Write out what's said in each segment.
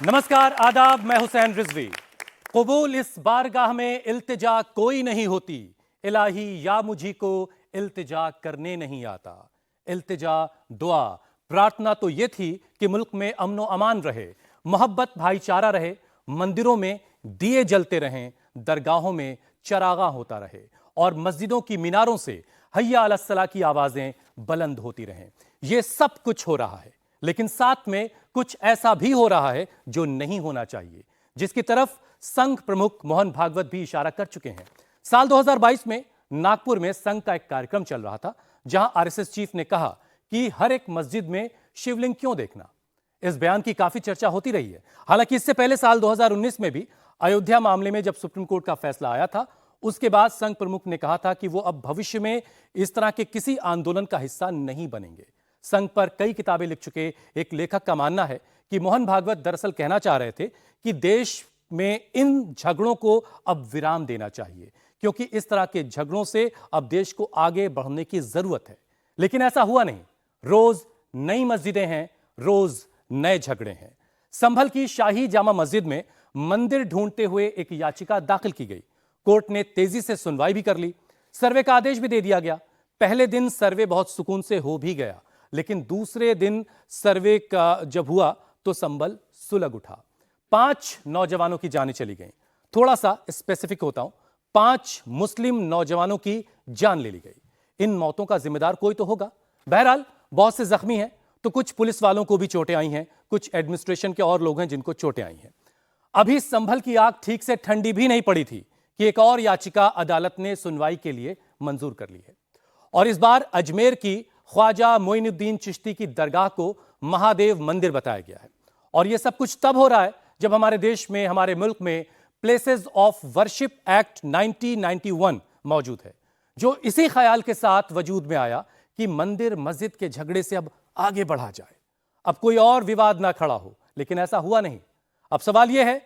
नमस्कार, आदाब। मैं हुसैन रिजवी। कबूल इस बारगाह में इल्तिजा कोई नहीं होती, इलाही या मुझी को इल्तिजा करने नहीं आता। इल्तिजा, दुआ, प्रार्थना तो ये थी कि मुल्क में अमनो अमान रहे, मोहब्बत भाईचारा रहे, मंदिरों में दिए जलते रहें, दरगाहों में चरागा होता रहे और मस्जिदों की मीनारों से हय्या अलस्सलाह की आवाजें बुलंद होती रहें। यह सब कुछ हो रहा है, लेकिन साथ में कुछ ऐसा भी हो रहा है जो नहीं होना चाहिए, जिसकी तरफ संघ प्रमुख मोहन भागवत भी इशारा कर चुके हैं। साल 2022 में नागपुर में संघ का एक कार्यक्रम चल रहा था, जहां आरएसएस चीफ ने कहा कि हर एक मस्जिद में शिवलिंग क्यों देखना। इस बयान की काफी चर्चा होती रही है। हालांकि इससे पहले साल 2019 में भी अयोध्या मामले में जब सुप्रीम कोर्ट का फैसला आया था, उसके बाद संघ प्रमुख ने कहा था कि वो अब भविष्य में इस तरह के किसी आंदोलन का हिस्सा नहीं बनेंगे। संघ पर कई किताबें लिख चुके एक लेखक का मानना है कि मोहन भागवत दरअसल कहना चाह रहे थे कि देश में इन झगड़ों को अब विराम देना चाहिए, क्योंकि इस तरह के झगड़ों से अब देश को आगे बढ़ने की जरूरत है। लेकिन ऐसा हुआ नहीं। रोज नई मस्जिदें हैं, रोज नए झगड़े हैं। संभल की शाही जामा मस्जिद में मंदिर ढूंढते हुए एक याचिका दाखिल की गई। कोर्ट ने तेजी से सुनवाई भी कर ली, सर्वे का आदेश भी दे दिया गया। पहले दिन सर्वे बहुत सुकून से हो भी गया, लेकिन दूसरे दिन सर्वे का जब हुआ तो संभल सुलग उठा। 5 नौजवानों की जानें चली गईं। थोड़ा सा स्पेसिफिक होता हूं, 5 मुस्लिम नौजवानों की जान ले ली गई। इन मौतों का जिम्मेदार कोई तो होगा। बहरहाल बहुत से जख्मी हैं, तो कुछ पुलिस वालों को भी चोटें आई हैं, कुछ एडमिनिस्ट्रेशन के और लोग हैं जिनको चोटें आई हैं। अभी संभल की आग ठीक से ठंडी भी नहीं पड़ी थी कि एक और याचिका अदालत ने सुनवाई के लिए मंजूर कर ली है। और इस बार अजमेर की ख्वाजा मोइनुद्दीन चिश्ती की दरगाह को महादेव मंदिर बताया गया है। और यह सब कुछ तब हो रहा है जब हमारे देश में, हमारे मुल्क में प्लेसेस ऑफ वर्शिप एक्ट 1991 मौजूद है, जो इसी ख्याल के साथ वजूद में आया कि मंदिर मस्जिद के झगड़े से अब आगे बढ़ा जाए, अब कोई और विवाद ना खड़ा हो। लेकिन ऐसा हुआ नहीं। अब सवाल यह है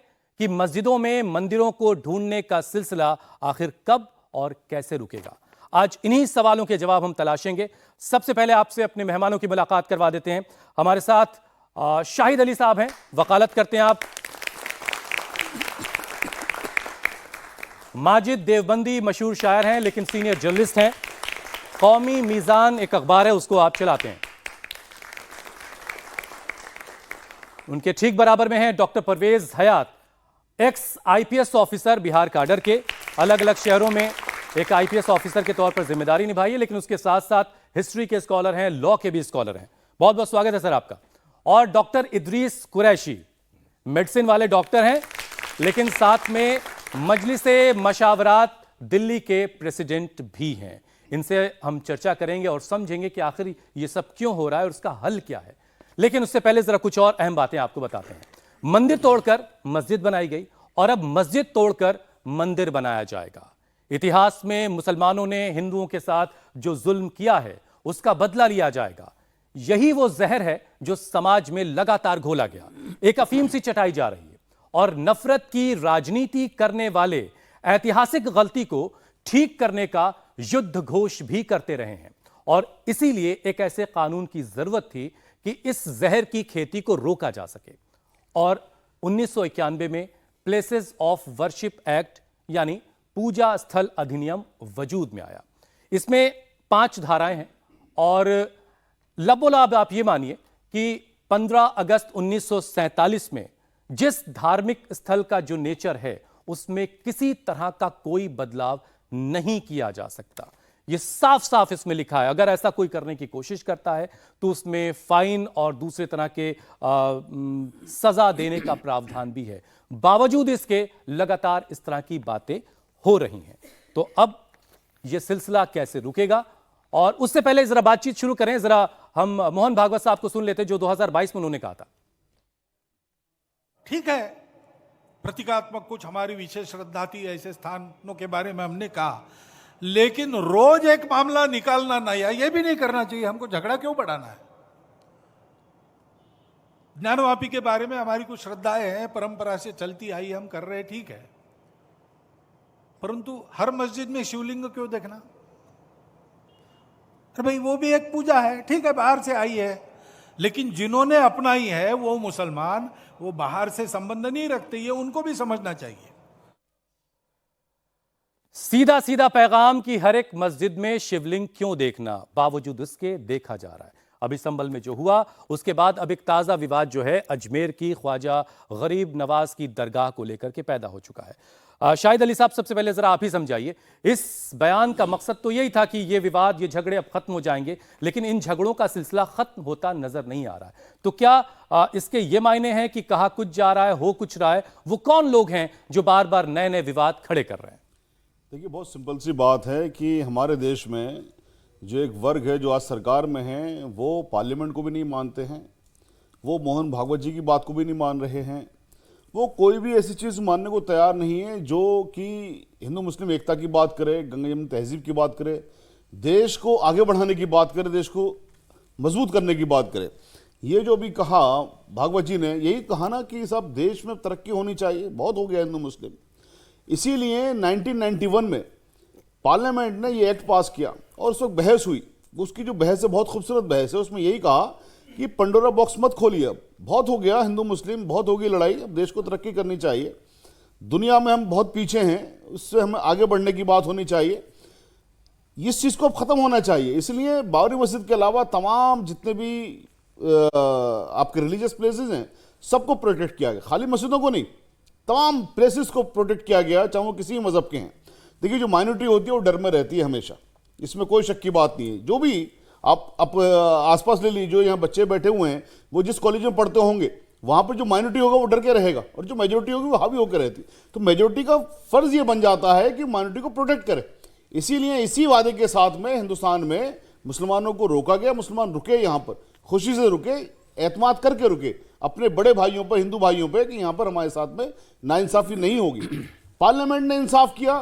कि मस्जिदों में मंदिरों को ढूंढने का सिलसिला आखिर कब और कैसे रुकेगा। आज इन्हीं सवालों के जवाब हम तलाशेंगे। सबसे पहले आपसे अपने मेहमानों की मुलाकात करवा देते हैं। हमारे साथ शाहिद अली साहब हैं, वकालत करते हैं आप। माजिद देवबंदी मशहूर शायर हैं, लेकिन सीनियर जर्नलिस्ट हैं। कौमी मीजान एक अखबार है, उसको आप चलाते हैं। उनके ठीक बराबर में हैं doctor Parvez Hayat, ex IPS officer, Bihar cadre के। अलग अलग शहरों में एक आईपीएस ऑफिसर के तौर पर जिम्मेदारी निभाई है, लेकिन उसके साथ साथ हिस्ट्री के स्कॉलर हैं, लॉ के भी स्कॉलर हैं। बहुत बहुत स्वागत है सर आपका। और डॉक्टर इदरीस कुरैशी, मेडिसिन वाले डॉक्टर हैं, लेकिन साथ में मजलिसे मशावरात दिल्ली के प्रेसिडेंट भी हैं। इनसे हम चर्चा करेंगे और समझेंगे कि आखिर ये सब क्यों हो रहा है और उसका हल क्या है। लेकिन उससे पहले जरा कुछ और अहम बातें आपको बताते हैं। मंदिर तोड़कर मस्जिद बनाई गई और अब मस्जिद तोड़कर मंदिर बनाया जाएगा। इतिहास में मुसलमानों ने हिंदुओं के साथ जो जुल्म किया है, उसका बदला लिया जाएगा। यही वो जहर है जो समाज में लगातार घोला गया, एक अफीम सी चटाई जा रही है। और नफरत की राजनीति करने वाले ऐतिहासिक गलती को ठीक करने का युद्ध घोष भी करते रहे हैं। और इसीलिए एक ऐसे कानून की जरूरत थी कि इस जहर की खेती को रोका जा सके। और 1991 में प्लेसेस ऑफ वर्शिप एक्ट यानी पूजा स्थल अधिनियम वजूद में आया। इसमें 5 धाराएं हैं और लबोलाब आप ये मानिए कि 15 अगस्त 1947 में जिस धार्मिक स्थल का जो नेचर है, उसमें किसी तरह का कोई बदलाव नहीं किया जा सकता। यह साफ साफ इसमें लिखा है। अगर ऐसा कोई करने की कोशिश करता है तो उसमें फाइन और दूसरे तरह के सजा देने का प्रावधान भी है। बावजूद इसके लगातार इस तरह की बातें हो रही हैं। तो अब यह सिलसिला कैसे रुकेगा? और उससे पहले जरा बातचीत शुरू करें। जरा हम मोहन भागवत साहब को सुन लेते, जो 2022 में उन्होंने कहा था। ठीक है, प्रतीकात्मक कुछ हमारी विशेष श्रद्धा थी, ऐसे स्थानों के बारे में हमने कहा, लेकिन रोज एक मामला निकालना नहीं है, यह भी नहीं करना चाहिए। हमको झगड़ा क्यों बढ़ाना है? ज्ञानवापी के बारे में हमारी कुछ श्रद्धाएं हैं, परंपरा से चलती आई, हम कर रहे, ठीक है, परंतु हर मस्जिद में शिवलिंग क्यों देखना? अरे भाई, वो भी एक पूजा है, ठीक है, बाहर से आई है, लेकिन जिन्होंने अपनाई है वो मुसलमान, वो बाहर से संबंध नहीं रखते, ये उनको भी समझना चाहिए। सीधा सीधा पैगाम की हर एक मस्जिद में शिवलिंग क्यों देखना, बावजूद इसके देखा जा रहा है। अभी संभल में जो हुआ उसके बाद अब एक ताजा विवाद जो है अजमेर की ख्वाजा गरीब नवाज की दरगाह को लेकर के पैदा हो चुका है। शाहिद अली साहब, सबसे पहले जरा आप ही समझाइए, इस बयान का मकसद तो यही था कि ये विवाद, ये झगड़े अब खत्म हो जाएंगे, लेकिन इन झगड़ों का सिलसिला खत्म होता नजर नहीं आ रहा है। तो क्या इसके ये मायने हैं कि कहा कुछ जा रहा है, हो कुछ रहा है? वो कौन लोग हैं जो बार बार नए नए विवाद खड़े कर रहे हैं? देखिए, बहुत सिंपल सी बात है कि हमारे देश में जो एक वर्ग है जो आज सरकार में है, वो पार्लियामेंट को भी नहीं मानते हैं, वो मोहन भागवत जी की बात को भी नहीं मान रहे हैं, वो कोई भी ऐसी चीज़ मानने को तैयार नहीं है जो कि हिंदू मुस्लिम एकता की बात करे, गंगा यमुना तहजीब की बात करे, देश को आगे बढ़ाने की बात करे, देश को मजबूत करने की बात करे। ये जो भी कहा भागवत जी ने, यही कहा ना कि सब देश में तरक्की होनी चाहिए, बहुत हो गया हिंदू मुस्लिम। इसीलिए 1991 में पार्लियामेंट ने ये एक्ट पास किया और उस वक्त बहस हुई। उसकी जो बहस है बहुत खूबसूरत बहस है, उसमें यही कहा कि पंडोरा बॉक्स मत खोलिए, अब बहुत हो गया हिंदू मुस्लिम, बहुत हो गई लड़ाई, अब देश को तरक्की करनी चाहिए, दुनिया में हम बहुत पीछे हैं, उससे हमें आगे बढ़ने की बात होनी चाहिए, इस चीज़ को अब ख़त्म होना चाहिए। इसलिए बाबरी मस्जिद के अलावा तमाम जितने भी आपके रिलीजियस प्लेसेस हैं सबको प्रोटेक्ट किया गया, खाली मस्जिदों को नहीं, तमाम प्लेसेस को प्रोटेक्ट किया गया, चाहे वो किसी मज़हब के हैं। देखिए, जो माइनॉरिटी होती है वो डर में रहती है हमेशा, इसमें कोई शक की बात नहीं है। जो भी आप आसपास ले लीजिए, जो यहाँ बच्चे बैठे हुए हैं, वो जिस कॉलेज में पढ़ते होंगे वहाँ पर जो माइनॉरिटी होगा वो डर के रहेगा, और जो मेजोरिटी होगी वो हावी होकर रहती। तो मेजोरिटी का फर्ज ये बन जाता है कि माइनॉरिटी को प्रोटेक्ट करे। इसीलिए इसी वादे के साथ में हिंदुस्तान में मुसलमानों को रोका गया, मुसलमान रुके, यहाँ पर खुशी से रुके, एतमाद करके रुके अपने बड़े भाइयों पर, हिंदू भाइयों पर, कि यहाँ पर हमारे साथ में नाइंसाफी नहीं होगी। पार्लियामेंट ने इंसाफ किया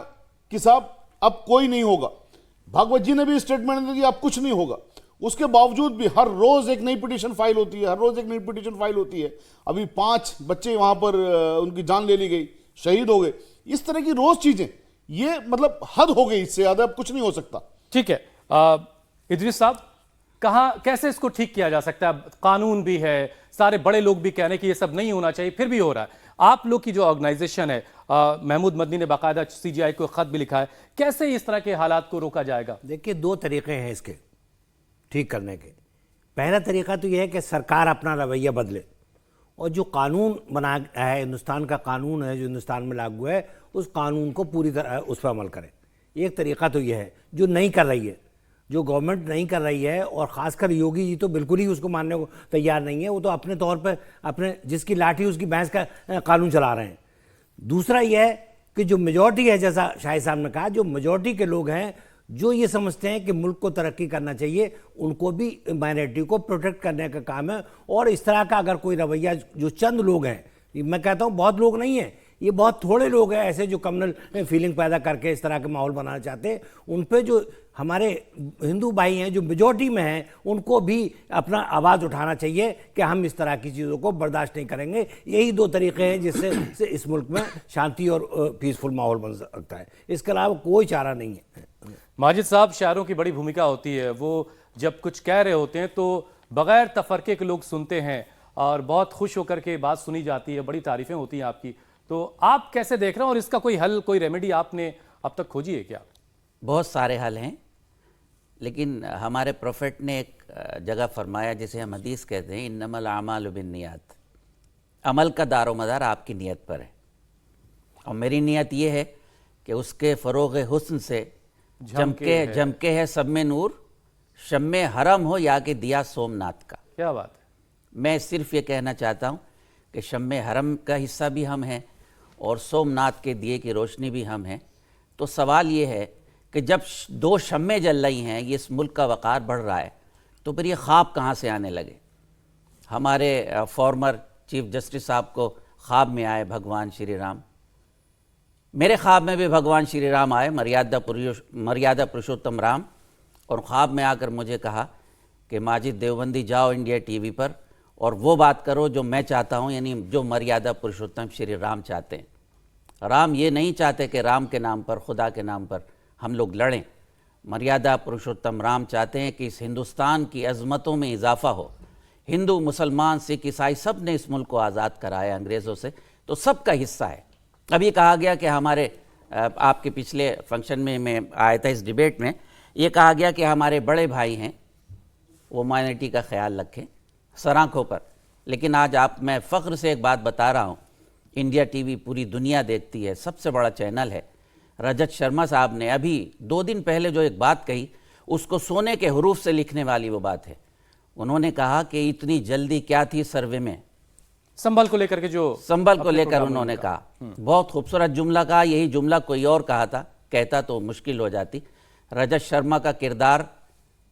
कि साहब अब कोई नहीं होगा। भागवत जी ने भी स्टेटमेंट दिया अब कुछ नहीं होगा। उसके बावजूद भी हर रोज एक नई पिटीशन फाइल होती है, हर रोज एक नई पिटीशन फाइल होती है। अभी 5 बच्चे वहां पर उनकी जान ले ली गई, शहीद हो गए। इस तरह की रोज चीजें, ये मतलब हद हो गई, इससे ज्यादा अब कुछ नहीं हो सकता। ठीक है, इदरीस साहब, कहां कैसे इसको ठीक किया जा सकता है? कानून भी है, सारे बड़े लोग भी कह रहे हैं कि ये सब नहीं होना चाहिए, फिर भी हो रहा है। आप लोग की जो ऑर्गेनाइजेशन है, महमूद मदनी ने बाकायदा सीजीआई को खत भी लिखा है, कैसे इस तरह के हालात को रोका जाएगा? देखिए, 2 तरीके हैं इसके ठीक करने के। पहला तरीका तो यह है कि सरकार अपना रवैया बदले और जो कानून बना है, हिंदुस्तान का कानून है जो हिंदुस्तान में लागू है, उस कानून को पूरी तरह उस पर अमल करे। एक तरीका तो यह है, जो नहीं कर रही है, जो गवर्नमेंट नहीं कर रही है, और ख़ासकर योगी जी तो बिल्कुल ही उसको मानने को तैयार नहीं है। वो तो अपने तौर पर अपने जिसकी लाठी उसकी भैंस का कानून चला रहे हैं। दूसरा यह है कि जो मेजॉरिटी है, जैसा शाहिद साहब ने कहा, जो मेजॉरिटी के लोग हैं जो ये समझते हैं कि मुल्क को तरक्की करना चाहिए, उनको भी माइनॉरिटी को प्रोटेक्ट करने का काम है। और इस तरह का अगर कोई रवैया, जो चंद लोग हैं, मैं कहता हूँ बहुत लोग नहीं हैं, ये बहुत थोड़े लोग हैं ऐसे जो कम्युनल फीलिंग पैदा करके इस तरह का माहौल बनाना चाहते हैं, उन पे जो हमारे हिंदू भाई हैं जो मेजॉरिटी में हैं, उनको भी अपना आवाज़ उठाना चाहिए कि हम इस तरह की चीज़ों को बर्दाश्त नहीं करेंगे। यही 2 तरीके हैं जिससे इस मुल्क में शांति और पीसफुल माहौल बन सकता है। इसके अलावा कोई चारा नहीं है। माजिद साहब, शायरों की बड़ी भूमिका होती है, वो जब कुछ कह रहे होते हैं तो बगैर तफरके के लोग सुनते हैं और बहुत खुश होकर के बात सुनी जाती है, बड़ी तारीफें होती हैं आपकी। तो आप कैसे देख रहे हैं, और इसका कोई हल, कोई रेमेडी आपने अब तक खोजी है क्या? बहुत सारे हल हैं, लेकिन हमारे प्रोफेट ने एक जगह फरमाया जिसे हम हदीस कहते हैं, इन्नमल आमालु बिन्नियात। अमल का दारोमदार आपकी नीयत पर है, और मेरी नीयत ये है कि उसके फ़रोग़ हुस्न से जमके है सब में नूर, शम्मे हरम हो या कि दिया सोमनाथ का। क्या बात है। मैं सिर्फ ये कहना चाहता हूँ कि शम्मे हरम का हिस्सा भी हम हैं और सोमनाथ के दिए की रोशनी भी हम हैं। तो सवाल ये है कि जब 2 शम्में जल रही हैं, ये इस मुल्क का वक़ार बढ़ रहा है, तो फिर ये ख्वाब कहाँ से आने लगे? हमारे फॉर्मर चीफ जस्टिस साहब को ख्वाब में आए भगवान श्री राम, मेरे ख्वाब में भी भगवान श्री राम आए, मर्यादा पुरुषोत्तम राम, और ख्वाब में आकर मुझे कहा कि माजिद देवबंदी जाओ इंडिया टीवी पर और वो बात करो जो मैं चाहता हूँ, यानी जो मर्यादा पुरुषोत्तम श्री राम चाहते हैं। राम ये नहीं चाहते कि राम के नाम पर, खुदा के नाम पर हम लोग लड़ें। मर्यादा पुरुषोत्तम राम चाहते हैं कि इस हिंदुस्तान की अज़मतों में इजाफ़ा हो, हिंदू, मुसलमान, सिख, ईसाई सब ने इस मुल्क को आज़ाद कराया अंग्रेज़ों से, तो सबका हिस्सा है। अभी कहा गया कि हमारे आपके पिछले फंक्शन में मैं आया था इस डिबेट में, ये कहा गया कि हमारे बड़े भाई हैं वो माइनॉरिटी का ख्याल रखें सराखों पर। लेकिन आज मैं फ़ख्र से एक बात बता रहा हूँ, इंडिया टीवी पूरी दुनिया देखती है, सबसे बड़ा चैनल है। रजत शर्मा साहब ने अभी 2 दिन पहले जो एक बात कही, उसको सोने के हरूफ से लिखने वाली वो बात है। उन्होंने कहा कि इतनी जल्दी क्या थी सर्वे में, संभल को लेकर के जो संभल को लेकर उन्होंने कहा, बहुत खूबसूरत जुमला कहा। यही जुमला कोई और कहता तो मुश्किल हो जाती। रजत शर्मा का किरदार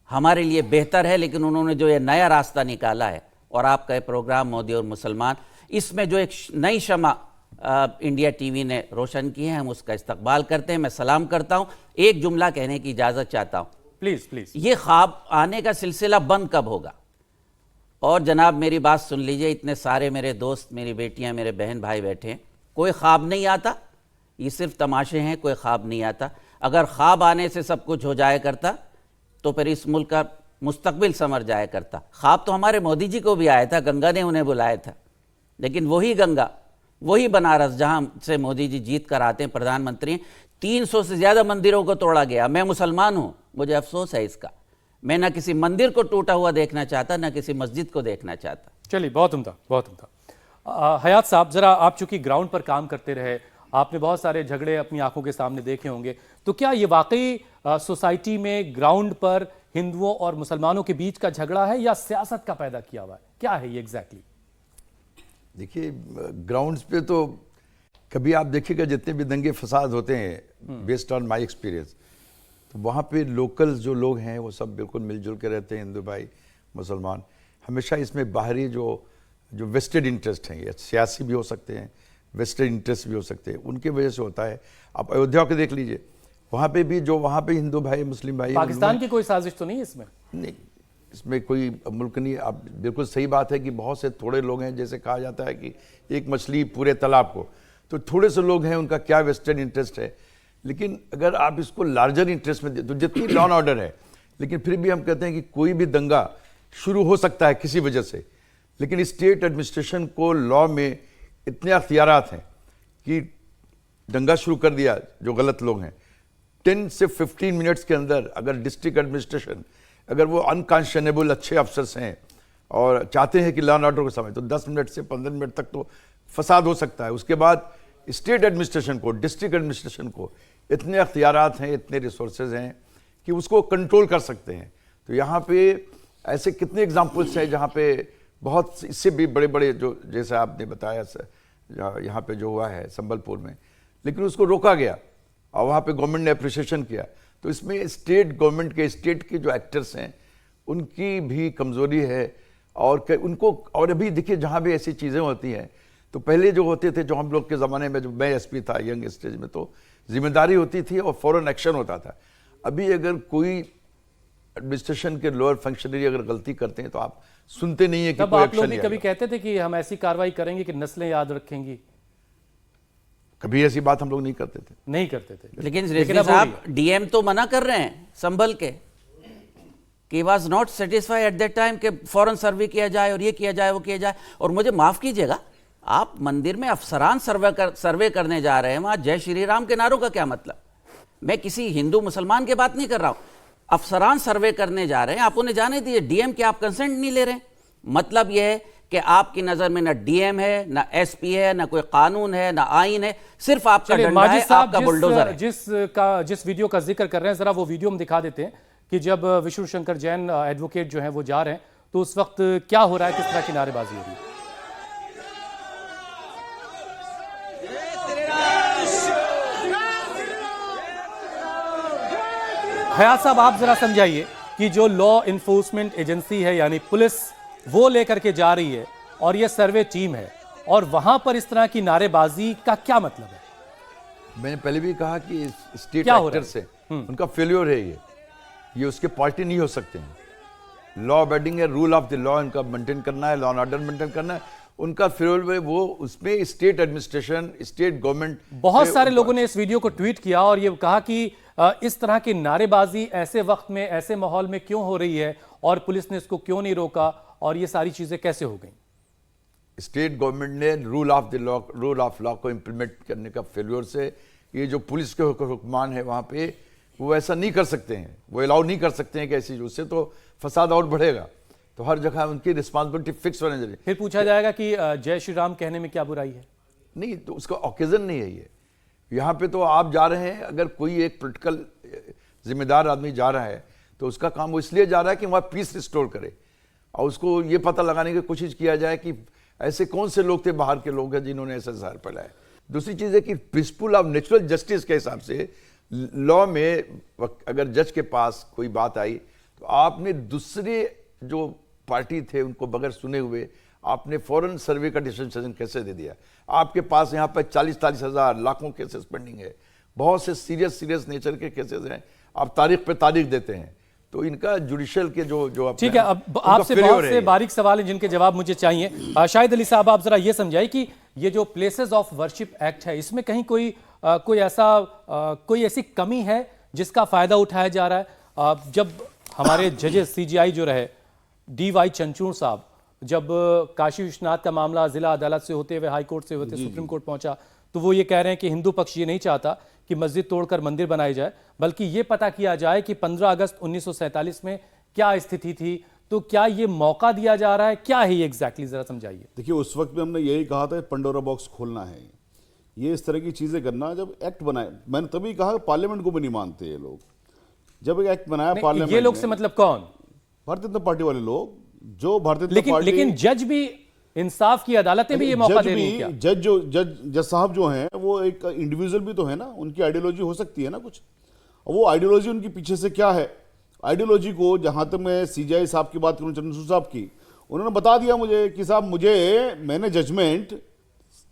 हमारे लिए बेहतर है, लेकिन उन्होंने जो ये नया रास्ता निकाला है, और आपका ये प्रोग्राम मोदी और मुसलमान, इसमें जो एक नई शमा इंडिया टीवी ने रोशन की है, हम उसका इस्तकबाल करते हैं। मैं सलाम करता हूँ। एक जुमला कहने की इजाज़त चाहता हूँ, प्लीज प्लीज। ये ख्वाब आने का सिलसिला बंद कब होगा? और जनाब मेरी बात सुन लीजिए, इतने सारे मेरे दोस्त, मेरी बेटियां, मेरे बहन भाई बैठे हैं, कोई ख्वाब नहीं आता, ये सिर्फ तमाशे हैं, कोई ख्वाब नहीं आता। अगर ख्वाब आने से सब कुछ हो जाया करता तो फिर इस मुल्क का मुस्तकबिल संवर जाया करता। ख्वाब तो हमारे मोदी जी को भी आया था, गंगा ने उन्हें बुलाया था, लेकिन वही गंगा, वही बनारस जहां से मोदी जी जीत कर आते हैं प्रधानमंत्री, 300 से ज़्यादा मंदिरों को तोड़ा गया। मैं मुसलमान हूँ, मुझे अफसोस है इसका। मैं ना किसी मंदिर को टूटा हुआ देखना चाहता, ना किसी मस्जिद को देखना चाहता। चलिए, बहुत उम्दा, बहुत उम्दा। हयात साहब, जरा आप चूंकि ग्राउंड पर काम करते रहे, आपने बहुत सारे झगड़े अपनी आंखों के सामने देखे होंगे, तो क्या ये वाकई सोसाइटी में ग्राउंड पर हिंदुओं और मुसलमानों के बीच का झगड़ा है या सियासत का पैदा किया हुआ है? क्या है ये एग्जैक्टली? देखिए, ग्राउंड्स पे तो कभी आप देखिएगा जितने भी दंगे फसाद होते हैं, बेस्ड ऑन माय एक्सपीरियंस, तो वहाँ पे लोकल जो लोग हैं वो सब बिल्कुल मिलजुल के रहते हैं, हिंदू भाई मुसलमान। हमेशा इसमें बाहरी जो वेस्टेड इंटरेस्ट हैं, ये सियासी भी हो सकते हैं, वेस्टेड इंटरेस्ट भी हो सकते हैं, उनके वजह से होता है। आप अयोध्या को देख लीजिए, वहाँ पे भी जो वहाँ पे हिंदू भाई मुस्लिम भाई, पाकिस्तान की कोई साजिश तो नहीं है इसमें? नहीं, इसमें कोई मुल्क नहीं। आप बिल्कुल सही बात है कि बहुत से थोड़े लोग हैं, जैसे कहा जाता है कि एक मछली पूरे तालाब को, तो थोड़े से लोग हैं, उनका क्या वेस्टर्न इंटरेस्ट है। लेकिन अगर आप इसको लार्जर इंटरेस्ट में तो जितनी लॉ एंड ऑर्डर है, लेकिन फिर भी हम कहते हैं कि कोई भी दंगा शुरू हो सकता है किसी वजह से, लेकिन स्टेट एडमिनिस्ट्रेशन को लॉ में इतने अख्तियारात हैं कि दंगा शुरू कर दिया जो गलत लोग हैं, 10 से 15 मिनट्स के अंदर अगर डिस्ट्रिक्ट एडमिनिस्ट्रेशन, अगर वो अनकॉन्शनेबल अच्छे अफसर्स हैं और चाहते हैं कि लॉ एंड ऑर्डर को समय, तो 10 मिनट से 15 मिनट तक तो फसाद हो सकता है। उसके बाद स्टेट एडमिनिस्ट्रेशन को, डिस्ट्रिक्ट एडमिनिस्ट्रेशन को इतने अख्तियारात हैं, इतने रिसोर्सेज हैं कि उसको कंट्रोल कर सकते हैं। तो यहाँ पे ऐसे कितने एग्जाम्पल्स हैं जहाँ पे बहुत इससे भी बड़े बड़े, जो जैसे आपने बताया यहाँ पे जो हुआ है संबलपुर में, लेकिन उसको रोका गया और वहाँ पे गवर्नमेंट ने अप्रिशिएशन किया। तो इसमें स्टेट गवर्नमेंट के, स्टेट के जो एक्टर्स हैं उनकी भी कमज़ोरी है। और उनको, और अभी देखिए जहाँ भी ऐसी चीज़ें होती हैं, तो पहले जो होते थे, जो हम लोग के ज़माने में, जो मैं एसपी था यंग स्टेज में, तो जिम्मेदारी होती थी और फौरन एक्शन होता था। अभी अगर कोई एडमिनिस्ट्रेशन के लोअर फंक्शनरी अगर गलती करते हैं तो आप सुनते नहीं है कि कोई आप लोग एक्शन भी नहीं कभी आएगा। कहते थे कि हम ऐसी कार्रवाई करेंगे कि नस्लें याद रखेंगी? कभी ऐसी बात हम लोग नहीं करते थे। नहीं करते थे। लेकिन अब रिजवी हो रही साहब, है। डीएम तो मना कर रहे हैं संभल के कि was not satisfy at that time, कि फौरन सर्वे किया जाए और ये किया जाए, वो किया जाए। और मुझे माफ कीजिएगा, आप मंदिर में अफसरान सर्वे करने जा रहे हैं, वहां जय श्री राम के नारों का क्या मतलब? मैं किसी हिंदू मुसलमान की बात नहीं कर रहा हूं, अफसरान सर्वे करने जा रहे हैं, आप उन्हें जाने दिए। डीएम के आप कंसेंट नहीं ले रहे हैं, मतलब यह है कि आपकी नजर में ना डीएम है, ना एसपी है, ना कोई कानून है, ना आईन है, सिर्फ आपका चलिए, डंडा माजिद है, साहब, आपका बुलडोजर है। जिस वीडियो का जिक्र कर रहे हैं, जरा वो वीडियो हम दिखा देते हैं कि जब विष्णु शंकर जैन एडवोकेट जो हैं वो जा रहे हैं, तो उस वक्त क्या हो रहा है, किस तरह की नारेबाजी हो रही है। हयात साहब, आप जरा समझाइए कि जो लॉ इन्फोर्समेंट एजेंसी है, यानी पुलिस, वो लेकर के जा रही है और ये सर्वे टीम है, और वहां पर इस तरह की नारेबाजी का क्या मतलब है? मैंने पहले भी कहा कि स्टेट क्या हो रहा एक्टर्स है, उनका फेल्योर है ये उसके पार्टी नहीं हो सकते हैं। लॉ अबेडिंग है, रूल ऑफ द लॉ इनका मेंटेन करना है, लॉ एंड ऑर्डर मेंटेन करना है, उनका फेल्योर है वो, उसमें स्टेट एडमिनिस्ट्रेशन, स्टेट गवर्नमेंट। बहुत सारे लोगों ने इस वीडियो को ट्वीट किया और ये कहा कि इस तरह की नारेबाजी ऐसे वक्त में, ऐसे माहौल में क्यों हो रही है और पुलिस ने इसको क्यों नहीं रोका, और ये सारी चीजें कैसे हो गई? स्टेट गवर्नमेंट ने रूल ऑफ लॉ को इम्प्लीमेंट करने का फेल्योर से ये जो पुलिस के हुक्मान है वहाँ पे वो ऐसा नहीं कर सकते हैं, वो अलाउ नहीं कर सकते हैं कि ऐसी, उससे तो फसाद और बढ़ेगा। तो हर जगह उनकी रिस्पॉन्सिबिलिटी फिक्स होने चाहिए। फिर पूछा जाएगा कि जय श्री राम कहने में क्या बुराई है? नहीं, तो उसका ओकेजन नहीं है ये। यहाँ पे तो आप जा रहे हैं, अगर कोई एक पॉलिटिकल जिम्मेदार आदमी जा रहा है तो उसका काम वो इसलिए जा रहा है कि वहाँ पीस रिस्टोर करे, और उसको ये पता लगाने की कोशिश किया जाए कि ऐसे कौन से लोग थे, बाहर के लोग हैं जिन्होंने ऐसा जहर फैलाया। दूसरी चीज़ है कि प्रिंसिपल ऑफ नेचुरल जस्टिस के हिसाब से लॉ में अगर जज के पास कोई बात आई तो आपने दूसरे जो पार्टी थे उनको बगैर सुने हुए आपने फौरन सर्वे का डिसीजन कैसे दे दिया? आपके पास यहाँ पर 40-40 हज़ार लाखों केसेस पेंडिंग है, बहुत से सीरियस नेचर के केसेस हैं, आप तारीख पे तारीख देते हैं। तो इनका जुडिशियल के जो ठीक है, अब आपसे बहुत से बारीक सवाल हैं जिनके जवाब मुझे चाहिए। शाहिद अली साहब, आप जरा ये समझाइए कि ये जो प्लेसेस ऑफ वर्शिप एक्ट है, इसमें कहीं कोई ऐसी कमी है जिसका फायदा उठाया जा रहा है? जब हमारे जजेस सीजीआई जो रहे DY चंद्रचूड़ साहब, जब काशी विश्वनाथ का मामला जिला अदालत से होते हुए हाई कोर्ट से होते सुप्रीम कोर्ट पहुंचा, तो वो ये कह रहे हैं कि हिंदू पक्ष ये नहीं चाहता कि मस्जिद तोड़कर मंदिर बनाई जाए, बल्कि ये पता किया जाए कि 15 अगस्त 1947 में क्या स्थिति थी। तो क्या ये मौका दिया जा रहा है? क्या है ये एग्जैक्टली, जरा समझाइए। देखिए, उस वक्त में हमने यही कहा था पंडोरा बॉक्स खोलना है, ये इस तरह की चीजें करना। जब एक्ट बनाए, मैंने तभी कहा पार्लियामेंट को भी नहीं मानते ये लोग। जब एक एक्ट बनाया पार्लियामेंट, ये लोग से मतलब कौन? भारतीय जनता पार्टी वाले लोग, जो भारतीय जनता पार्टी, लेकिन जज भी, इंसाफ की अदालतें भी ये मौका दे रही हैं क्या? जज साहब जो हैं वो एक इंडिविजुअल भी तो है ना, उनकी आइडियोलॉजी हो सकती है ना कुछ, और वो आइडियोलॉजी उनके पीछे से क्या है, आइडियोलॉजी को, जहां तक मैं सीजीआई साहब की बात करूं, चंद्रचूड़ साहब की, उन्होंने बता दिया मुझे कि साहब मैंने जजमेंट,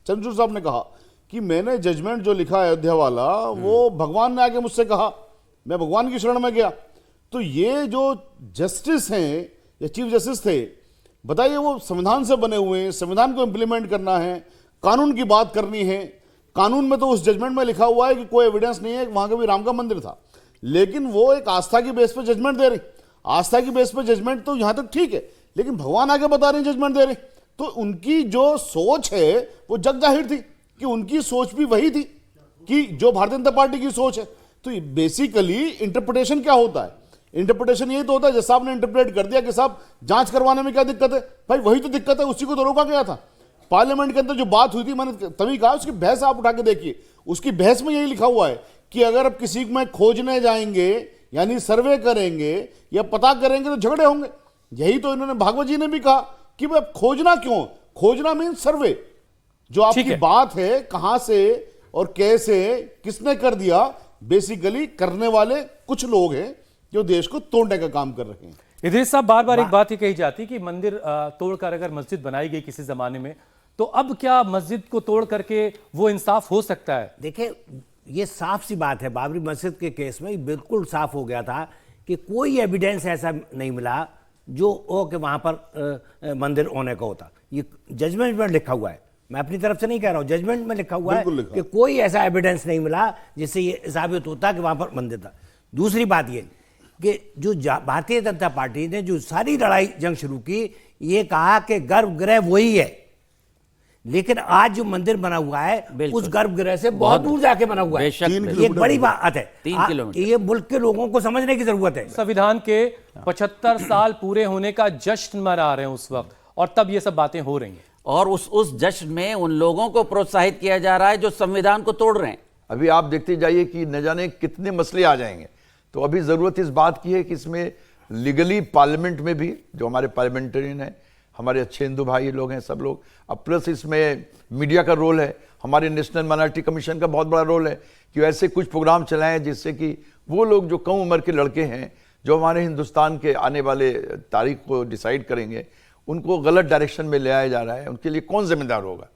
चंद्रचूड़ साहब ने कहा कि मैंने जजमेंट जो लिखा अयोध्या वाला वो भगवान ने आके मुझसे कहा, मैं भगवान की शरण में गया। तो ये जो जस्टिस हैं या चीफ जस्टिस थे, बताइए, वो संविधान से बने हुए हैं, संविधान को इंप्लीमेंट करना है, कानून की बात करनी है। कानून में तो उस जजमेंट में लिखा हुआ है कि कोई एविडेंस नहीं है कि वहां का भी राम का मंदिर था, लेकिन वो एक आस्था की बेस पर जजमेंट दे रही। आस्था की बेस पर जजमेंट तो यहां तक ठीक है, लेकिन भगवान आगे बता रहे जजमेंट दे रहे, तो उनकी जो सोच है वो जग जाहिर थी कि उनकी सोच भी वही थी कि जो भारतीय जनता पार्टी की सोच है। तो बेसिकली इंटरप्रिटेशन क्या होता है? इंटरप्रिटेशन यही तो होता है, जैसा आपने इंटरप्रेट कर दिया कि साहब जांच करवाने में क्या दिक्कत है, भाई वही तो दिक्कत है, उसी को तो रोका गया था। पार्लियामेंट के अंदर जो बात हुई थी, मैंने तभी कहा उसकी बहस आप उठा के देखिए, उसकी बहस में यही लिखा हुआ है कि अगर अब किसी में खोजने जाएंगे यानी सर्वे करेंगे या पता करेंगे तो झगड़े होंगे। यही तो इन्होंने, भागवत जी ने भी कहा कि भाई खोजना क्यों, खोजना मीन सर्वे। जो आपकी बात है कहां से और कैसे किसने कर दिया, बेसिकली करने वाले कुछ लोग हैं जो देश को तोड़ने का काम कर रहे हैं। इदरीस साहब, बार बार एक बात ही कही जाती कि मंदिर तोड़कर अगर मस्जिद बनाई गई किसी जमाने में, तो अब क्या मस्जिद को तोड़ करके वो इंसाफ हो सकता है? देखिए, ये साफ सी बात है, बाबरी मस्जिद के केस में बिल्कुल साफ हो गया था कि कोई एविडेंस ऐसा नहीं मिला जो हो कि वहां पर मंदिर होने का होता। ये जजमेंट में लिखा हुआ है, मैं अपनी तरफ से नहीं कह रहा हूं, जजमेंट में लिखा हुआ है कि कोई ऐसा एविडेंस नहीं मिला जिससे ये साबित होता कि वहां पर मंदिर था। दूसरी बात ये कि जो भारतीय जनता पार्टी ने जो सारी लड़ाई जंग शुरू की, ये कहा कि गर्भगृह वही है, लेकिन आज जो मंदिर बना हुआ है उस गर्भगृह से बहुत दूर जाके बना हुआ है। ये एक बड़ी बात है, 3 किलोमीटर। ये मुल्क के लोगों को समझने की जरूरत है। संविधान के 75 साल पूरे होने का जश्न मना रहे हैं उस वक्त, और तब ये सब बातें हो रही हैं, और उस जश्न में उन लोगों को प्रोत्साहित किया जा रहा है जो संविधान को तोड़ रहे हैं। अभी आप देखते जाइए कि न जाने कितने मसले आ जाएंगे। तो अभी जरूरत इस बात की है कि इसमें लीगली पार्लियामेंट में भी जो हमारे पार्लियामेंटेरियन हैं, हमारे अच्छे हिंदू भाई लोग हैं, सब लोग, अब प्लस इसमें मीडिया का रोल है, हमारे नेशनल माइनॉरिटी कमीशन का बहुत बड़ा रोल है कि ऐसे कुछ प्रोग्राम चलाएं जिससे कि वो लोग जो कम उम्र के लड़के हैं जो हमारे हिंदुस्तान के आने वाले तारीख को डिसाइड करेंगे, उनको गलत डायरेक्शन में ले आया जा रहा है, उनके लिए कौन जिम्मेदार होगा?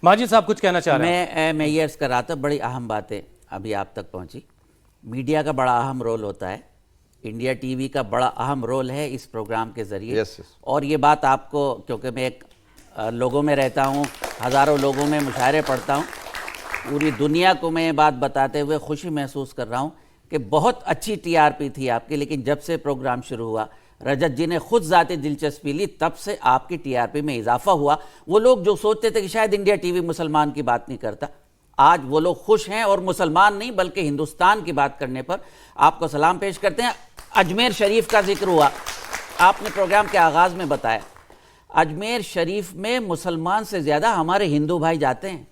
माजिद साहब कुछ कहना चाह रहे हैं? मैं ये अर्ज कर रहा था, बड़ी अहम बातें अभी आप तक पहुंची। मीडिया का बड़ा अहम रोल होता है, इंडिया टीवी का बड़ा अहम रोल है इस प्रोग्राम के जरिए। yes. और ये बात आपको, क्योंकि मैं एक लोगों में रहता हूँ, हज़ारों लोगों में मुशायरे पढ़ता हूँ, पूरी दुनिया को मैं ये बात बताते हुए खुशी महसूस कर रहा हूँ कि बहुत अच्छी टीआरपी थी आपकी, लेकिन जब से प्रोग्राम शुरू हुआ रजत जी ने खुद जाती दिलचस्पी ली, तब से आपकी टीआरपी में इजाफा हुआ। वो लोग जो सोचते थे कि शायद इंडिया टीवी मुसलमान की बात नहीं करता, आज वो लोग खुश हैं और मुसलमान नहीं बल्कि हिंदुस्तान की बात करने पर आपको सलाम पेश करते हैं। अजमेर शरीफ का जिक्र हुआ, आपने प्रोग्राम के आगाज में बताया, अजमेर शरीफ में मुसलमान से ज्यादा हमारे हिंदू भाई जाते हैं,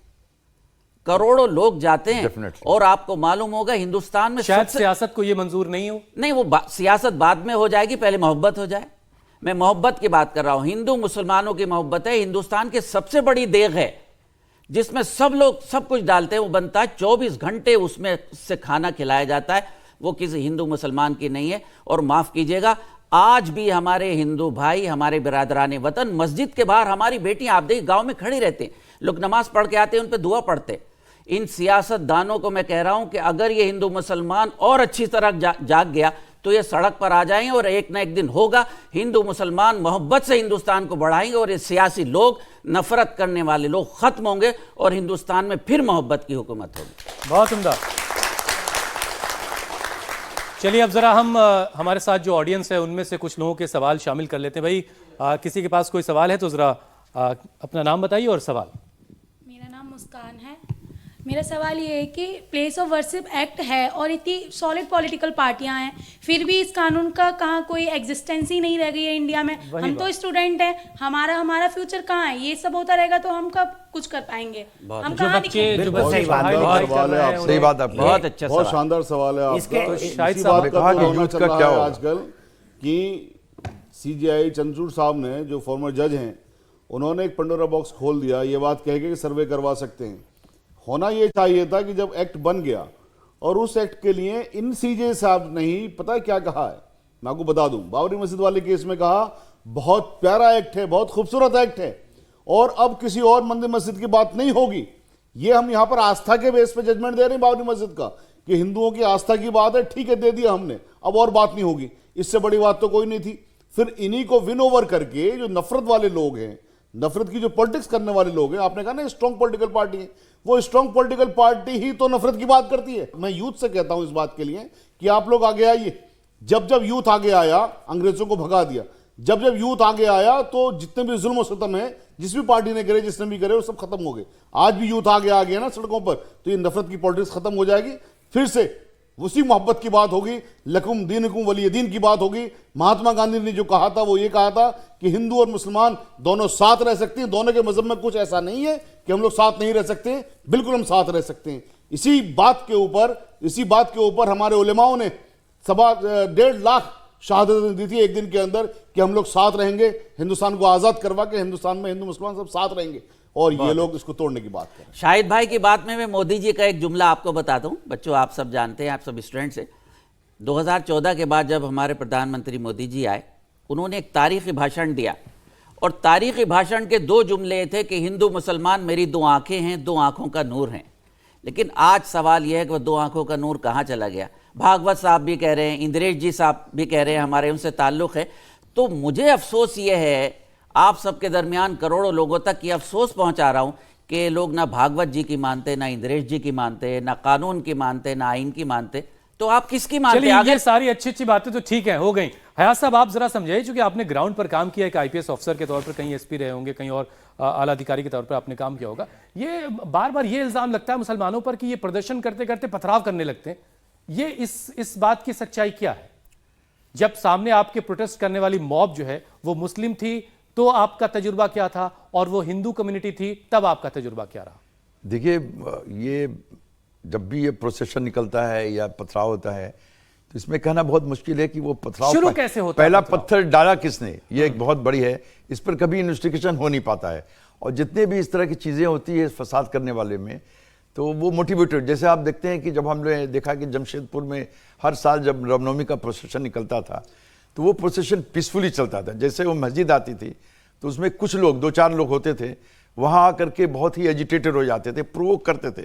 करोड़ों लोग जाते हैं। Definitely. और आपको मालूम होगा हिंदुस्तान में शायद सियासत को ये मंजूर नहीं हो। नहीं, वो सियासत बाद में हो जाएगी, पहले मोहब्बत हो जाए। मैं मोहब्बत की बात कर रहा हूं, हिंदू मुसलमानों की मोहब्बत है। हिंदुस्तान की सबसे बड़ी देग है जिसमें सब लोग सब कुछ डालते हैं, वो बनता है 24 घंटे उसमें से खाना खिलाया जाता है, वो किसी हिंदू मुसलमान की नहीं है। और माफ कीजिएगा, आज भी हमारे हिंदू भाई, हमारे बिरादरान वतन मस्जिद के बाहर हमारी बेटियां, आप देखिए गांव में खड़ी रहते हैं, लोग नमाज पढ़ के आते हैं, उन पर दुआ पढ़ते। इन सियासतदानों को मैं कह रहा हूं कि अगर ये हिंदू मुसलमान और अच्छी तरह जाग गया तो ये सड़क पर आ जाएंगे और एक ना एक दिन होगा, हिंदू मुसलमान मोहब्बत से हिंदुस्तान को बढ़ाएंगे और ये सियासी लोग, नफरत करने वाले लोग खत्म होंगे और हिंदुस्तान में फिर मोहब्बत की हुकूमत होगी। बहुत उम्दा। चलिए अब जरा हम हमारे साथ जो ऑडियंस है उनमें से कुछ लोगों के सवाल शामिल कर लेते हैं। भाई किसी के पास कोई सवाल है तो जरा अपना नाम बताइए और सवाल। मेरा नाम मुस्कान है। मेरा सवाल ये है कि प्लेस ऑफ वर्शिप एक्ट है और इतनी सॉलिड पॉलिटिकल पार्टियां हैं, फिर भी इस कानून का कहाँ कोई एग्जिस्टेंस ही नहीं रह गई है इंडिया में। हम तो स्टूडेंट हैं, हमारा फ्यूचर कहाँ है? ये सब होता रहेगा तो हम कब कुछ कर पाएंगे? हम कहाँ दिखेंगे? जो सही बात है, सही बात है, बहुत अच्छा बहुत सवाल। शानदार सवाल है इसके- आपका। तो शायद इसी साहब बात ने का कहा तो कि होना यूथ चल का रहा क्या है होगा? आजकल कि सीजीआई चंद्रचूड़ साहब ने, जो फॉर्मर जज हैं, उन्होंने एक पंडोरा बॉक्स खोल दिया, ये बात कह के कि सर्वे करवा सकते हैं। होना ये चाहिए था कि जब एक्ट बन गया और उस एक्ट के लिए इन सीजे साहब ने ही पता क्या कहा है, मैं आपको बता दूं, बाबरी मस्जिद वाले केस में कहा बहुत प्यारा एक्ट है, बहुत खूबसूरत एक्ट है और अब किसी और मंदिर मस्जिद की बात नहीं होगी। ये हम यहां पर आस्था के बेस पे जजमेंट दे रहे हैं बाबरी मस्जिद का कि हिंदुओं की आस्था की बात है, ठीक है, दे दिया हमने, अब और बात नहीं होगी। इससे बड़ी बात तो कोई नहीं थी। फिर इन्हीं को विन ओवर करके जो नफरत वाले लोग हैं, नफरत की जो पॉलिटिक्स करने वाले लोग हैं, आपने कहा ना स्ट्रॉन्ग पॉलिटिकल पार्टी है, वो स्ट्रॉन्ग पॉलिटिकल पार्टी ही तो नफरत की बात करती है। मैं यूथ से कहता हूं इस बात के लिए कि आप लोग आगे आइए। जब जब यूथ आगे आया, अंग्रेजों को भगा दिया। जब जब यूथ आगे आया तो जितने भी जुल्म और सितम है, जिस भी पार्टी ने करे, जिसने भी करे, वो सब खत्म हो गए। आज भी यूथ आगे आ गया ना सड़कों पर, तो ये नफरत की पॉलिटिक्स खत्म हो जाएगी। फिर से उसी मोहब्बत की बात होगी, लकुम दीनुकुम वलिय दीन की बात होगी। महात्मा गांधी ने जो कहा था वो ये कहा था कि हिंदू और मुसलमान दोनों साथ रह सकते हैं। दोनों के मजहब में कुछ ऐसा नहीं है कि हम लोग साथ नहीं रह सकते, बिल्कुल हम साथ रह सकते हैं। इसी बात के ऊपर हमारे उलेमाओं ने 1.5 लाख शहादतें दी थी एक दिन के अंदर कि हम लोग साथ रहेंगे, हिंदुस्तान को आजाद करवा के हिंदुस्तान में हिंदू मुसलमान सब साथ रहेंगे, और ये लोग इसको तोड़ने की बात करें। शाहिद भाई की बात में मैं मोदी जी का एक जुमला आपको बताता हूं। बच्चों, आप सब जानते हैं, आप सब स्टूडेंट्स हैं, 2014 के बाद जब हमारे प्रधानमंत्री मोदी जी आए, उन्होंने एक तारीखी भाषण दिया और तारीखी भाषण के 2 जुमले थे कि हिंदू मुसलमान मेरी 2 आंखें हैं, 2 आंखों का नूर हैं। लेकिन आज सवाल यह है कि वह 2 आंखों का नूर कहाँ चला गया? भागवत साहब भी कह रहे हैं, इंद्रेश जी साहब भी कह रहे हैं, हमारे उनसे ताल्लुक़ है। तो मुझे अफसोस ये है, आप सबके दरमियान करोड़ों लोगों तक ये अफसोस पहुंचा रहा हूं कि लोग ना भागवत जी की मानते, ना इंद्रेश जी की मानते, ना कानून की मानते, ना आइन की मानते। तो आप किसकी मानते? चलिए, अगर ये सारी अच्छी अच्छी बातें तो ठीक है, हो गई। हयात साहब, आप जरा समझाइए, क्योंकि आपने ग्राउंड पर काम किया, एक आईपीएस ऑफिसर के तौर पर, कहीं एसपी रहे होंगे, कहीं और आला अधिकारी के तौर पर आपने काम किया होगा। ये बार बार ये इल्जाम लगता है मुसलमानों पर कि ये प्रदर्शन करते करते पथराव करने लगते हैं। ये इस बात की सच्चाई क्या है? जब सामने आपके प्रोटेस्ट करने वाली मॉब जो है वो मुस्लिम थी तो आपका तजुर्बा क्या था, और वो हिंदू कम्युनिटी थी तब आपका तजुर्बा क्या रहा? देखिए, ये जब भी ये प्रोसेशन निकलता है या पथराव होता है तो इसमें कहना बहुत मुश्किल है कि वो पथराव शुरू कैसे होता है? पहला पथराव पत्थर डाला किसने, ये एक बहुत बड़ी है। इस पर कभी इन्वेस्टिगेशन हो नहीं पाता है। और जितने भी इस तरह की चीज़ें होती है फसाद करने वाले में, तो वो मोटिवेटेड, जैसे आप देखते हैं कि जब हमने देखा कि जमशेदपुर में हर साल जब रामनवमी का प्रोसेशन निकलता था तो वो प्रोसेशन पीसफुली चलता था। जैसे वो मस्जिद आती थी तो उसमें कुछ लोग, 2-4 लोग होते थे, वहाँ आकर के बहुत ही एजिटेटेड हो जाते थे, प्रोवोक करते थे।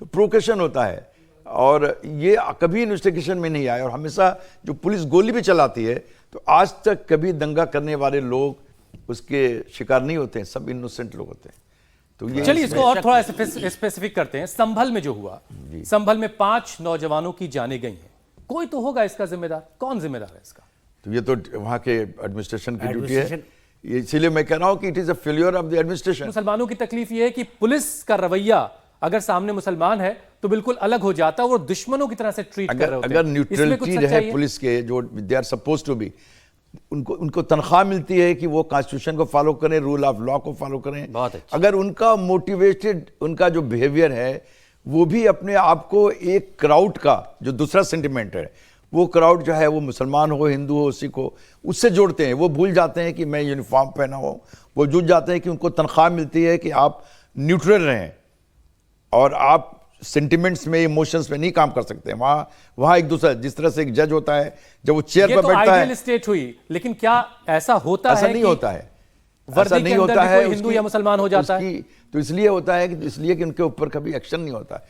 तो प्रोवोकेशन होता है, और ये कभी इन्वेस्टिगेशन में नहीं आया। और हमेशा जो पुलिस गोली भी चलाती है तो आज तक कभी दंगा करने वाले लोग उसके शिकार नहीं होते हैं, सब इनोसेंट लोग होते हैं। तो ये चलिए, इसको और थोड़ा स्पेसिफिक करते हैं। संभल में जो हुआ, संभल में 5 नौजवानों की जानें गई हैं, कोई तो होगा इसका जिम्मेदार। कौन जिम्मेदार है इसका? तो ये तो वहाँ के एडमिनिस्ट्रेशन की ड्यूटी है, इसीलिए मैं कह रहा हूँ कि it is a failure of the administration. मुसलमानों की तकलीफ ये है कि पुलिस का रवैया अगर सामने मुसलमान है तो बिल्कुल अलग हो जाता है, वो दुश्मनों की तरह से ट्रीट कर रहे होते हैं। अगर न्यूट्रलिटी रहे पुलिस के, जो they are suppose to be, उनको तनख्वाह मिलती है कि वो कॉन्स्टिट्यूशन को फॉलो करें, रूल ऑफ लॉ को फॉलो करें। बहुत अच्छा। अगर उनका मोटिवेटेड, उनका जो बिहेवियर है वो भी अपने आप को एक क्राउड का जो दूसरा सेंटिमेंट है, वो क्राउड जो है वो मुसलमान हो, हिंदू हो, सिख हो, उससे जोड़ते हैं। वो भूल जाते हैं कि मैं यूनिफॉर्म पहना हो, वो जुट जाते हैं कि उनको तनख्वाह मिलती है कि आप न्यूट्रल रहें और आप सेंटिमेंट्स में, इमोशंस में नहीं काम कर सकते। वहां एक दूसरा, जिस तरह से एक जज होता है जब वो चेयर पर बैठता है। आइडियल स्टेट हुई, लेकिन क्या ऐसा होता है? ऐसा नहीं होता है, वर्दी के अंदर भी कोई हिंदू या मुसलमान हो जाता है? तो इसलिए होता है कि इसलिए कि उनके ऊपर कभी एक्शन नहीं होता।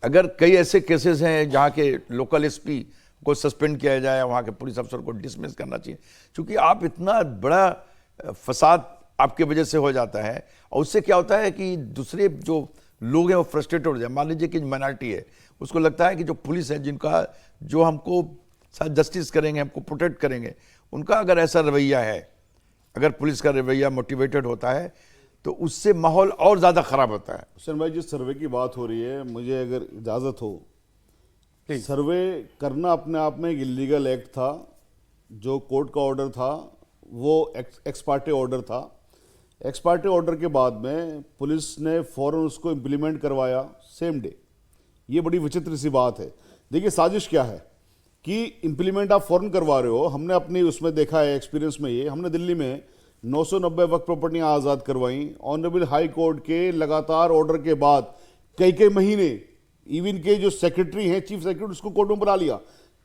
अगर कई ऐसे केसेस हैं जहाँ के लोकल एसपी को सस्पेंड किया जाए, वहाँ के पुलिस अफसर को डिसमिस करना चाहिए, क्योंकि आप इतना बड़ा फसाद आपके वजह से हो जाता है। और उससे क्या होता है कि दूसरे जो लोग हैं वो फ्रस्ट्रेटेड हो जाए। मान लीजिए कि माइनॉरिटी है, उसको लगता है कि जो पुलिस है, जिनका जो हमको साथ जस्टिस करेंगे, हमको प्रोटेक्ट करेंगे, उनका अगर ऐसा रवैया है, अगर पुलिस का रवैया मोटिवेटेड होता है तो उससे माहौल और ज़्यादा ख़राब होता है। हुसैन भाई, जिस सर्वे की बात हो रही है, मुझे अगर इजाज़त हो, सर्वे करना अपने आप में एक इलीगल एक्ट था। जो कोर्ट का ऑर्डर था वो एक्स पार्टी ऑर्डर था। एक्स पार्टी ऑर्डर के बाद में पुलिस ने फौरन उसको इम्प्लीमेंट करवाया सेम डे। ये बड़ी विचित्र सी बात है। देखिए साजिश क्या है कि इम्प्लीमेंट आप फौरन करवा रहे हो। हमने अपनी उसमें देखा है, एक्सपीरियंस में ये, हमने दिल्ली में 990 वक्फ प्रॉपर्टियां आज़ाद करवाई ऑनरेबल हाई कोर्ट के लगातार ऑर्डर के बाद। कई महीने इवन के जो सेक्रेटरी हैं, चीफ सेक्रेटरी, उसको कोर्ट में बुला लिया,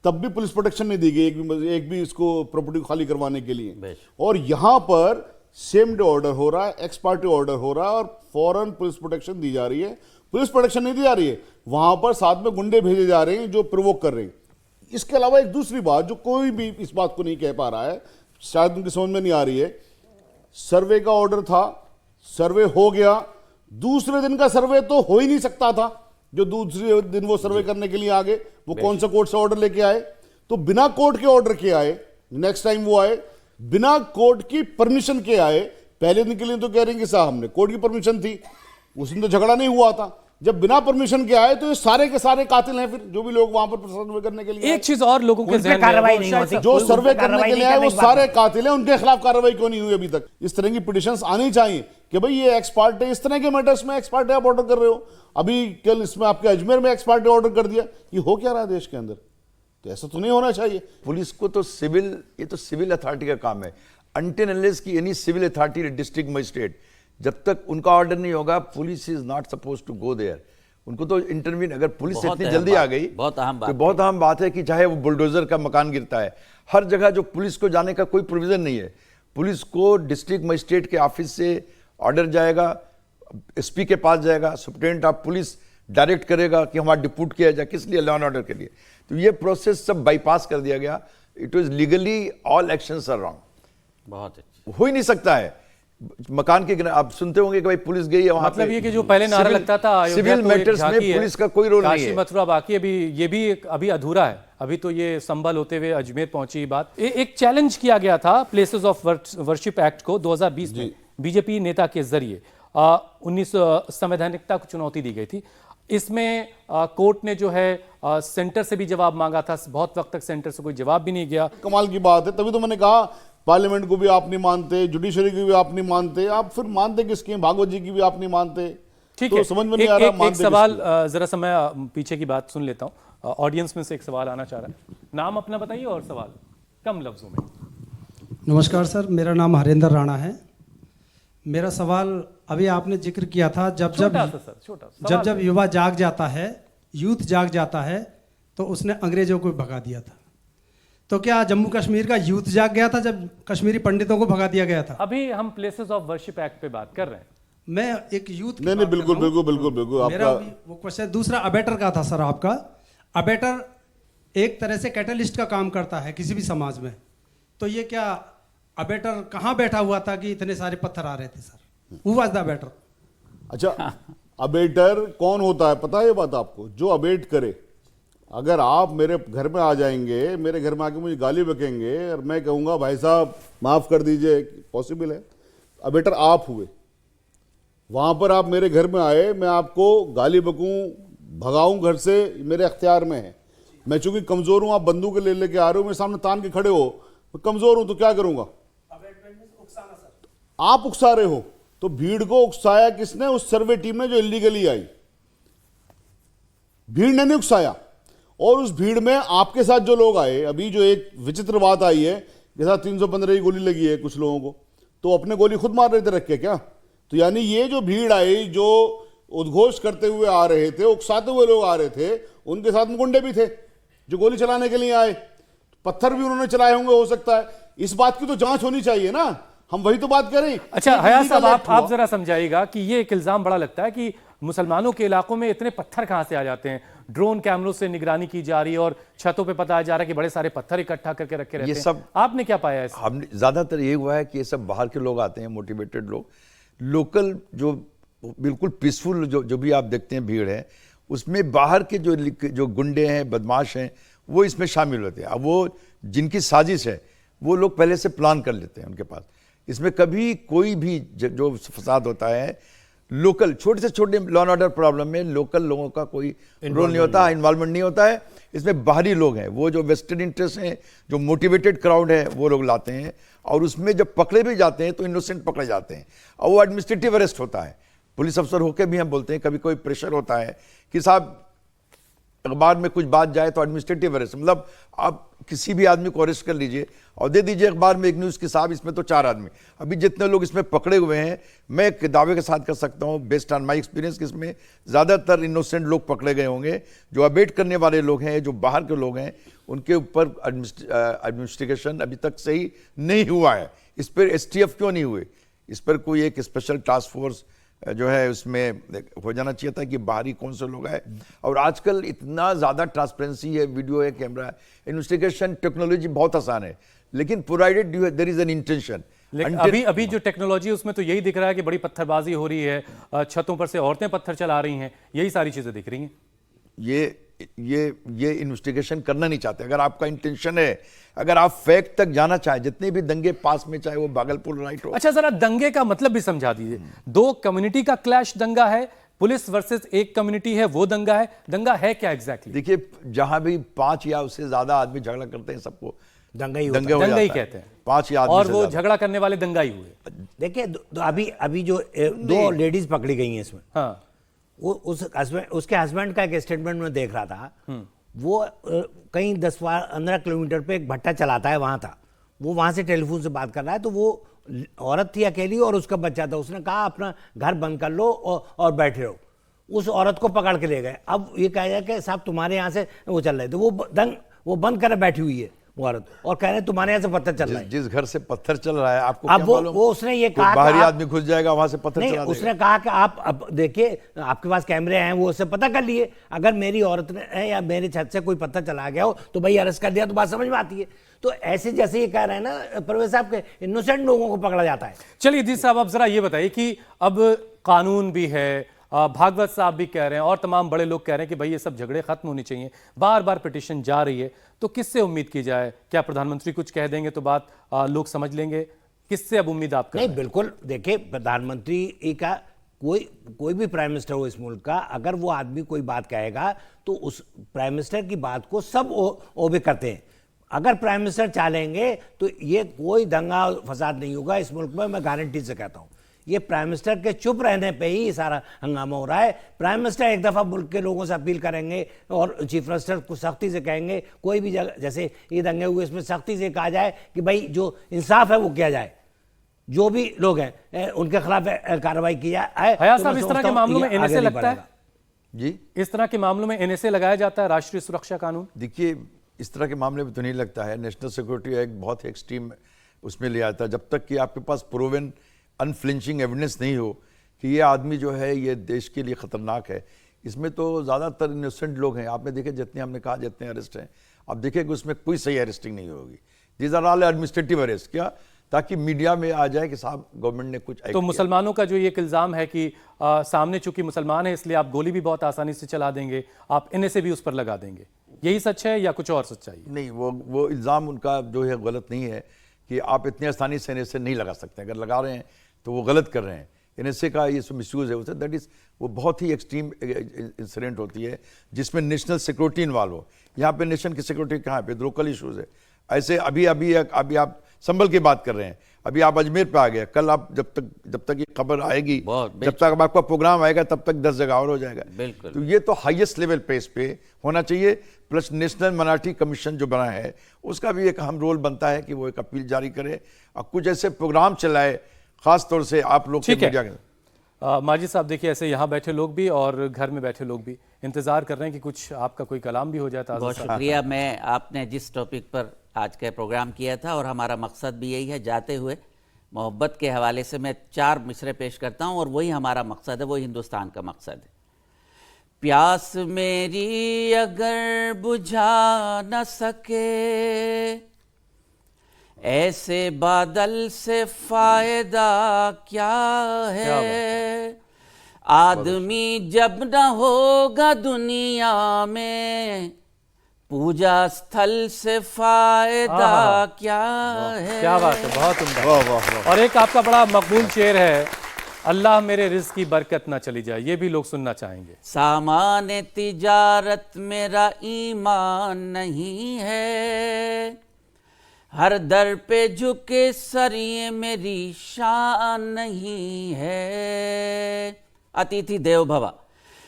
तब भी पुलिस प्रोटेक्शन नहीं दी गई एक भी इसको प्रॉपर्टी को खाली करवाने के लिए। और यहां पर सेम डे ऑर्डर हो रहा है, एक्स पार्टी ऑर्डर हो रहा है और फौरन पुलिस प्रोटेक्शन दी जा रही है। पुलिस प्रोटेक्शन नहीं दी जा रही है, वहां पर साथ में गुंडे भेजे जा रहे हैं जो प्रोवोक कर रहे हैं। इसके अलावा एक दूसरी बात जो कोई भी इस बात को नहीं कह पा रहा है, शायद उनकी समझ में नहीं आ रही है। सर्वे का ऑर्डर था, सर्वे हो गया, दूसरे दिन का सर्वे तो हो ही नहीं सकता था। जो दूसरे दिन वो सर्वे करने के लिए आ गए, वो कौन सा कोर्ट से ऑर्डर लेके आए? तो बिना कोर्ट के ऑर्डर के आए। नेक्स्ट टाइम वो आए बिना कोर्ट की परमिशन के आए। पहले दिन के लिए तो कह रहे हैं कि साहब हमने कोर्ट की परमिशन थी, उस दिन तो झगड़ा नहीं हुआ था। जब बिना परमिशन के आए तो ये सारे के सारे कातिल हैं। फिर जो भी लोग वहां पर सर्वे करने के लिए, एक चीज और लोगों के ज़हन में कार्रवाई नहीं होती, है, जो सर्वे करने के लिए आए वो सारे कातिल हैं, उनके खिलाफ कार्रवाई क्यों नहीं हुई अभी तक? इस तरह की पिटिशंस आनी चाहिए कि भाई ये एक्स पार्टी, इस तरह के मैटर्स में एक्स पार्टी आप ऑर्डर कर रहे हो। अभी कल इसमें आपके अजमेर में एक्स पार्टी ऑर्डर कर दिया। ये हो क्या रहा है देश के अंदर? तो ऐसा तो नहीं होना चाहिए। पुलिस को तो सिविल, ये तो सिविल अथॉरिटी का काम है। अनटिल अनलेस की any civil authority, district magistrate, जब तक उनका ऑर्डर नहीं होगा, police is not suppose to go there. उनको तो इंटरवीन, अगर पुलिस इतनी जल्दी आ गई, बहुत अहम बात, तो बहुत अहम बात है कि चाहे वो बुलडोजर का मकान गिरता है, हर जगह जो पुलिस को जाने का कोई प्रोविजन नहीं है। पुलिस को डिस्ट्रिक्ट मजिस्ट्रेट के ऑफिस से ऑर्डर जाएगा, एसपी के पास जाएगा, सुप्रिटेंडेंट ऑफ पुलिस डायरेक्ट करेगा कि हमारा डिप्यूट किया जाए, किस लिए? लॉ एंड ऑर्डर के लिए। तो ये प्रोसेस सब बाईपास कर दिया गया। It was legally all actions are wrong. बहुत अच्छा, हो ही नहीं सकता है। मकान के आप सुनते होंगे कि भाई पुलिस गई है वहां, मतलब ये कि जो पहले नारा लगता था सिविल मैटर्स में पुलिस का कोई रोल नहीं है। मथुरा बाकी अभी ये भी अभी अधूरा है। अभी तो ये संभल होते हुए अजमेर पहुंची बात। एक चैलेंज किया गया था प्लेसेस ऑफ वर्शिप एक्ट को 2020 में बीजेपी नेता के जरिए 19 संवैधानिकता को चुनौती दी गई थी। इसमें कोर्ट ने जो है सेंटर से भी जवाब मांगा था, बहुत वक्त तक सेंटर से कोई जवाब भी नहीं गया। कमाल की बात है। तभी तो मैंने कहा पार्लियामेंट को भी आप नहीं मानते, जुडिशरी को भी आप नहीं मानते, आप फिर मानते किसकी? भागवत जी की भी आप नहीं मानते। ठीक तो है, समझ में नहीं आ रहा। एक सवाल जरा सा मैं पीछे की बात सुन लेता हूँ। ऑडियंस में से एक सवाल आना चाह रहा है। नाम अपना बताइए और सवाल कम लफ्जों में। नमस्कार सर, मेरा नाम हरेंद्र राणा है। मेरा सवाल अभी आपने जिक्र किया था, जब युवा जाग जाता है, यूथ जाग जाता है, तो उसने अंग्रेजों को भगा दिया था। तो क्या जम्मू कश्मीर का यूथ जाग गया था जब कश्मीरी पंडितों को भगा दिया गया था? अभी हम प्लेसेस ऑफ वर्शिप एक्ट पे बात कर रहे हैं। मैं एक यूथ नहीं, बिल्कुल बिल्कुल बिल्कुल बिल्कुल मेरा वो क्वेश्चन। दूसरा अबेटर का था सर आपका। अबेटर एक तरह से कैटलिस्ट का काम करता है किसी भी समाज में। तो ये क्या अबेटर कहाँ बैठा हुआ था कि इतने सारे पत्थर आ रहे थे sir? Who was the abettor? अच्छा, अबेटर कौन होता है पता है ये बात आपको? जो अबेट करे, अगर आप मेरे घर में आ जाएंगे, मेरे घर में आके मुझे गाली बकेंगे और मैं कहूँगा भाई साहब माफ़ कर दीजिए, पॉसिबल है? अब बेटर आप हुए, वहाँ पर आप मेरे घर में आए, मैं आपको गाली बकूँ, भगाऊँ घर से, मेरे अख्तियार में है। मैं चूंकि कमज़ोर हूँ, आप बंदूक लेके आ रहे हो, मेरे सामने तान के खड़े हो, मैं कमज़ोर हूँ तो क्या करूँगा? आप उकसा रहे हो। तो भीड़ को उकसाया किसने? उस सर्वे टीम ने जो इलीगली आई। भीड़ ने नहीं उकसाया। और उस भीड़ में आपके साथ जो लोग आए, अभी जो एक विचित्र बात आई है, जैसा 315 की गोली लगी है कुछ लोगों को, तो अपने गोली खुद मार रहे थे रख के क्या? तो यानी ये जो भीड़ आई, जो उद्घोष करते हुए आ रहे थे, उकसाते हुए लोग आ रहे थे, उनके साथ गुंडे भी थे जो गोली चलाने के लिए आए। पत्थर भी उन्होंने चलाए होंगे हो सकता है। इस बात की तो जांच होनी चाहिए ना, हम वही तो बात करें। अच्छा हया साहब, आप जरा समझाइएगा कि ये एक इल्जाम बड़ा लगता है कि मुसलमानों के इलाकों में इतने पत्थर कहां से आ जाते हैं? ड्रोन कैमरों से निगरानी की जा रही है और छतों पे पता जा रहा है कि बड़े सारे पत्थर इकट्ठा करके रखे रहते हैं। सब आपने क्या पाया इससे? हमने ज्यादातर ये हुआ है कि ये सब बाहर के लोग आते हैं, मोटिवेटेड लोग। लोकल जो बिल्कुल पीसफुल जो भी आप देखते हैं भीड़ है, उसमें बाहर के जो गुंडे हैं, बदमाश हैं, वो इसमें शामिल होते हैं। अब वो जिनकी साजिश है वो लोग पहले से प्लान कर लेते हैं उनके पास। इसमें कभी कोई भी जो फसाद होता है, लोकल छोटे से छोटे लॉ एंड ऑर्डर प्रॉब्लम में लोकल लोगों का कोई रोल नहीं होता, इन्वॉल्वमेंट नहीं होता है। इसमें बाहरी लोग हैं, वो जो वेस्टेड इंटरेस्ट हैं, जो मोटिवेटेड क्राउड है, वो लोग लाते हैं। और उसमें जब पकड़े भी जाते हैं तो इनोसेंट पकड़े जाते हैं और वो एडमिनिस्ट्रेटिव अरेस्ट होता है। पुलिस अफसर होकर भी हम बोलते हैं, कभी कोई प्रेशर होता है कि साहब अखबार में कुछ बात जाए तो एडमिनिस्ट्रेटिव अरेस्ट, मतलब आप किसी भी आदमी को अरेस्ट कर लीजिए और दे दीजिए अखबार में एक न्यूज़ कि साहब इसमें तो 4 आदमी। अभी जितने लोग इसमें पकड़े हुए हैं, मैं एक दावे के साथ कर सकता हूं बेस्ड ऑन माय एक्सपीरियंस कि इसमें ज़्यादातर इनोसेंट लोग पकड़े गए होंगे। जो अबेट करने वाले लोग हैं, जो बाहर के लोग हैं, उनके ऊपर एडमिनिस्ट्रेशन अभी तक सही नहीं हुआ है। इस पर STF क्यों नहीं हुए? इस पर कोई एक स्पेशल टास्क फोर्स जो है उसमें हो जाना चाहिए था कि बाहरी कौन से लोग हैं। और आजकल इतना ज़्यादा ट्रांसपेरेंसी है, वीडियो है, कैमरा है, इन्वेस्टिगेशन टेक्नोलॉजी बहुत आसान है, लेकिन provided there is an intention. लेकिन अभी जो टेक्नोलॉजी है उसमें तो यही दिख रहा है कि बड़ी पत्थरबाजी हो रही है, छतों पर से औरतें पत्थर चला रही हैं, यही सारी चीजें दिख रही हैं। ये इन्वेस्टिगेशन करना नहीं चाहते। अगर आपका इंटेंशन है, अगर आप फैक्ट तक जाना चाहें, जितने भी दंगे पास में, चाहे वो भागलपुर राइट हो। अच्छा जरा दंगे का मतलब भी समझा दीजिए। 2 कम्युनिटी का क्लैश दंगा है, पुलिस वर्सेस एक कम्युनिटी है वो दंगा है। दंगा है क्या एग्जैक्टली? देखिए, जहां भी 5 या उससे ज्यादा आदमी झगड़ा करते हैं, सबको दंगा ही कहते हैं। 5 या और वो झगड़ा करने वाले दंगा ही हुए। देखिए अभी जो 2 लेडीज पकड़ी गई हैं इसमें, हाँ, उसके हस्बैंड का एक स्टेटमेंट में देख रहा था। वो कहीं 10-15 किलोमीटर पे एक भट्टा चलाता है, वहां था वो, वहां से टेलीफोन से बात कर रहा है। तो वो औरत थी अकेली और उसका बच्चा था। उसने कहा अपना घर बंद कर लो और बैठे रहो। उस औरत को पकड़ के ले गए। अब ये कहा जाए कि साहब तुम्हारे यहाँ से वो चल रहे थे, वो बंद कर बैठी हुई है वो औरत, और कह रहे हैं तुम्हारे यहाँ से पत्थर चल रहा है। जिस घर से पत्थर चल रहा है आपको अब क्या मालूम? वो उसने ये कहा बाहरी आदमी घुस जाएगा वहां से पत्थर नहीं, चला देगा। उसने कहा कि आप अब देखिए आपके पास कैमरे हैं, वो उससे पता कर लिए। अगर मेरी औरत ने या मेरे छत से कोई पत्थर चला गया हो तो भाई अरेस्ट कर दिया, तो बात समझ में आती है। तो ऐसे जैसे ये कह रहे हैं ना परवेज साहब के, इनोसेंट लोगों को पकड़ा जाता है। चलिए जी साहब, अब जरा ये बताइए कि अब कानून भी है, भागवत साहब भी कह रहे हैं और तमाम बड़े लोग कह रहे हैं कि भाई ये सब झगड़े खत्म होनी चाहिए, बार बार पिटीशन जा रही है, तो किससे उम्मीद की जाए? क्या प्रधानमंत्री कुछ कह देंगे तो बात लोग समझ लेंगे? किससे अब उम्मीद आप कर रहे हैं? नहीं, बिल्कुल देखिए, प्रधानमंत्री का कोई भी प्राइम मिनिस्टर हो इस मुल्क का, अगर वो आदमी कोई बात कहेगा तो उस प्राइम मिनिस्टर की बात को सब ओबे करते हैं। अगर प्राइम मिनिस्टर चाहेंगे तो ये कोई दंगा फसाद नहीं होगा इस मुल्क में, मैं गारंटी से कहता हूँ। ये प्राइम मिनिस्टर के चुप रहने पे ही सारा हंगामा हो रहा है। प्राइम मिनिस्टर एक दफ़ा मुल्क के लोगों से अपील करेंगे और चीफ मिनिस्टर को सख्ती से कहेंगे, कोई भी जगह जैसे ये दंगे हुए इसमें सख्ती से कहा जाए कि भाई जो इंसाफ है वो किया जाए, जो भी लोग हैं उनके खिलाफ कार्रवाई की जाए। हया साहब, इस तरह के मामलों में NSA लगता है जी? इस तरह के मामलों में NSA लगाया जाता है, राष्ट्रीय सुरक्षा कानून? देखिए, इस तरह के मामले में तो नहीं लगता है। नेशनल सिक्योरिटी एक्ट बहुत एक्सट्रीम उसमें ले आता है। जब तक कि आपके पास प्रूवन अनफ्लिंचिंग एविडेंस नहीं हो कि ये आदमी जो है ये देश के लिए खतरनाक है। इसमें तो ज़्यादातर इनोसेंट लोग हैं। आपने देखे जितने हमने कहा जितने अरेस्ट हैं, आप देखें कि उसमें कोई सही अरेस्टिंग नहीं होगी। These are all administrative arrest. क्या? ताकि मीडिया में आ जाए कि साहब गवर्नमेंट ने कुछ। तो मुसलमानों का जो ये इल्ज़ाम है कि सामने चूंकि मुसलमान है इसलिए आप गोली भी बहुत आसानी से चला देंगे, आप NSA भी उस पर लगा देंगे? यही सच है या कुछ और सच्चाई है? नहीं, वो इल्ज़ाम उनका जो है गलत नहीं है कि आप इतनी आसानी से एनएसए नहीं लगा सकते। अगर लगा रहे हैं तो वो गलत कर रहे हैं। एनएसए का ये सब मिसयूज़ है उसे, दैट इज़ वो बहुत ही एक्सट्रीम इंसिडेंट होती है जिसमें नेशनल सिक्योरिटी इन्वॉल्व हो। यहाँ पे नेशन की सिक्योरिटी कहाँ पे, लोकल इशूज़ है। ऐसे अभी आप संभल की बात कर रहे हैं, अभी आप अजमेर पे आ गए, कल आप जब तक ये खबर आएगी, जब तक आपका प्रोग्राम आएगा तब तक 10 जगह और हो जाएगा। बिल्कुल। तो ये तो हाईएस्ट लेवल पे इस पे होना चाहिए। प्लस नेशनल माइनॉरिटी कमीशन जो बना है उसका भी एक अहम रोल बनता है कि वो एक अपील जारी करे और कुछ ऐसे प्रोग्राम चलाए, खास तौर से आप लोग के मीडिया के। माजिद साहब देखिए, ऐसे यहाँ बैठे लोग भी और घर में बैठे लोग भी इंतजार कर रहे हैं कि कुछ आपका कोई कलाम भी हो जाता है। बहुत शुक्रिया। मैं आपने जिस टॉपिक पर आज का प्रोग्राम किया था और हमारा मकसद भी यही है, जाते हुए मोहब्बत के हवाले से मैं 4 मिसरे पेश करता हूँ और वही हमारा मकसद है, वही हिंदुस्तान का मकसद है। प्यास मेरी अगर बुझा न सके, ऐसे बादल से फायदा क्या है। आदमी जब न होगा दुनिया में, पूजा स्थल से फायदा क्या है। क्या बात है, बहुत उम्दा। और एक आपका बड़ा मकबूल शेर है, अल्लाह मेरे रिज़्क़ की बरकत ना चली जाए, ये भी लोग सुनना चाहेंगे। सामान तिजारत मेरा ईमान नहीं है, हर दर पे झुके सर ये मेरी शान नहीं है। अतिथि देवो भव।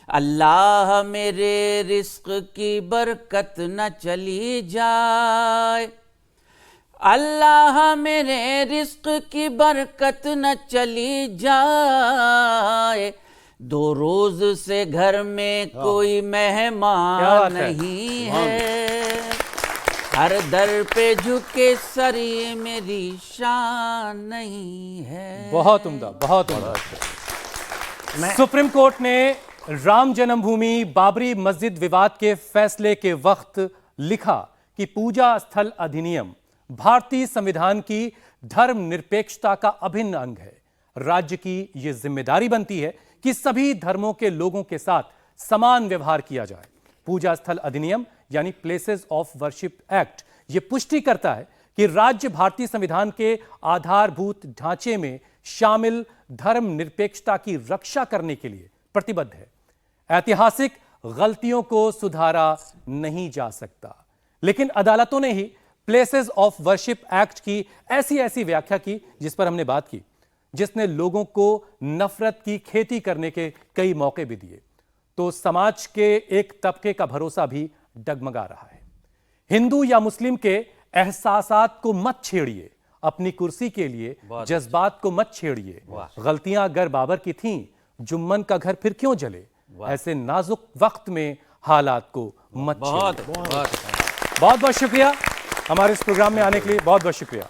अल्लाह मेरे रिस्क की बरकत न चली जाए, अल्लाह मेरे रिस्क की बरकत न चली जाए। 2 रोज से घर में कोई मेहमान नहीं है, हर दर पे झुके सर ये मेरी शान नहीं है। बहुत उम्दा, बहुत उम्दा। सुप्रीम कोर्ट ने राम जन्मभूमि बाबरी मस्जिद विवाद के फैसले के वक्त लिखा कि पूजा स्थल अधिनियम भारतीय संविधान की धर्मनिरपेक्षता का अभिन्न अंग है। राज्य की यह जिम्मेदारी बनती है कि सभी धर्मों के लोगों के साथ समान व्यवहार किया जाए। पूजा स्थल अधिनियम यानी प्लेसेस ऑफ वर्शिप एक्ट यह पुष्टि करता है कि राज्य भारतीय संविधान के आधारभूत ढांचे में शामिल धर्मनिरपेक्षता की रक्षा करने के लिए प्रतिबद्ध है। ऐतिहासिक गलतियों को सुधारा नहीं जा सकता, लेकिन अदालतों ने ही प्लेसेस ऑफ वर्शिप एक्ट की ऐसी व्याख्या की जिस पर हमने बात की, जिसने लोगों को नफरत की खेती करने के कई मौके भी दिए। तो समाज के एक तबके का भरोसा भी डगमगा रहा है। हिंदू या मुस्लिम के एहसासात को मत छेड़िए, अपनी कुर्सी के लिए जज्बात को मत छेड़िए। गलतियां अगर बाबर की थीं, जुम्मन का घर फिर क्यों जले। ऐसे नाजुक वक्त में हालात को मत छेड़िए। बहुत शुक्रिया हमारे इस प्रोग्राम में आने के लिए, बहुत शुक्रिया।